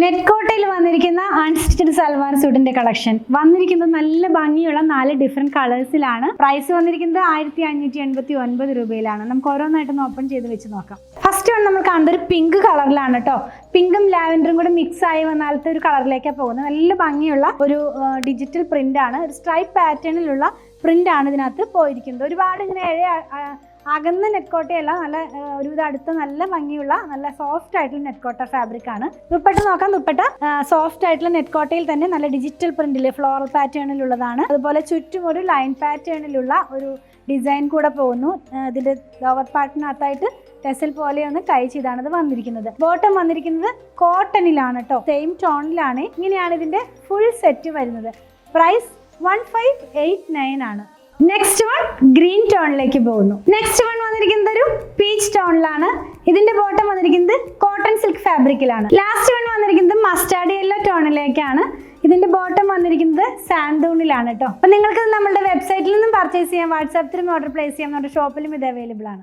നെറ്റ്കോട്ടയിൽ വന്നിരിക്കുന്ന unstitched salwar സ്യൂട്ടിന്റെ collection വന്നിരിക്കുന്നത് നല്ല ഭംഗിയുള്ള 4 ഡിഫറെന്റ് കളേഴ്സിലാണ്. പ്രൈസ് വന്നിരിക്കുന്നത് 1589 രൂപയിലാണ്. നമുക്ക് ഓരോന്നായിട്ടൊന്ന് ഓപ്പൺ ചെയ്ത് വെച്ച് നോക്കാം. ഫസ്റ്റ് വൺ നമ്മൾ കാണുന്നത് ഒരു പിങ്ക് കളറിലാണ് കേട്ടോ. പിങ്കും ലാവൻഡറും കൂടെ മിക്സ് ആയി വന്നാലത്തെ ഒരു കളറിലേക്കാണ് പോകുന്നത്. നല്ല ഭംഗിയുള്ള ഒരു ഡിജിറ്റൽ പ്രിന്റ് ആണ്. ഒരു സ്ട്രൈപ്പ് പാറ്റേണിലുള്ള പ്രിന്റ് ആണ് ഇതിനകത്ത് പോയിരിക്കുന്നത്. ഒരുപാട് ഇങ്ങനെ അകന്ന നെറ്റ്കോട്ടയല്ല, നല്ല ഒരുവിധ അടുത്ത നല്ല ഭംഗിയുള്ള നല്ല സോഫ്റ്റ് ആയിട്ടുള്ള നെറ്റ്കോട്ട ഫാബ്രിക് ആണ്. ദുപ്പട്ട നോക്കാം. ദുപ്പട്ട സോഫ്റ്റ് ആയിട്ടുള്ള നെറ്റ്കോട്ടയിൽ തന്നെ നല്ല ഡിജിറ്റൽ പ്രിന്റിൽ ഫ്ലോറൽ പാറ്റേണിലുള്ളതാണ്. അതുപോലെ ചുറ്റും ഒരു ലൈൻ പാറ്റേണിലുള്ള ഒരു ഡിസൈൻ കൂടെ പോകുന്നു. ഇതിന്റെ ലോവർ പാർട്ടിനകത്തായിട്ട് ടെസൽ പോലെ ഒന്ന് ടൈ ചെയ്താണ് ഇത് വന്നിരിക്കുന്നത്. ബോട്ടം വന്നിരിക്കുന്നത് കോട്ടണിലാണ് കേട്ടോ, സെയിം ടോണിലാണ്. ഇങ്ങനെയാണ് ഇതിന്റെ ഫുൾ സെറ്റ് വരുന്നത്. പ്രൈസ് 1589 ആണ്. നെക്സ്റ്റ് വൺ ഗ്രീൻ ടോണിലേക്ക് പോകുന്നു. നെക്സ്റ്റ് വൺ വന്നിരിക്കുന്നത് ഒരു പീച്ച് ടോണിലാണ്. ഇതിന്റെ ബോട്ടം വന്നിരിക്കുന്നത് കോട്ടൺ സിൽക്ക് ഫാബ്രിക്കിലാണ്. ലാസ്റ്റ് വൺ വന്നിരിക്കുന്നത് മസ്റ്റാർഡ് യെല്ലോ ടോണിലേക്കാണ്. ഇതിന്റെ ബോട്ടം വന്നിരിക്കുന്നത് സാൻഡൂണിലാണ് കേട്ടോ. അപ്പൊ നിങ്ങൾക്ക് നമ്മുടെ വെബ്സൈറ്റിൽ നിന്നും പർച്ചേസ് ചെയ്യാം, വാട്സാപ്പിലും ഓർഡർ പ്ലേസ് ചെയ്യാം. നമ്മുടെ ഷോപ്പിലും ഇത് അവൈലബിൾ ആണ്.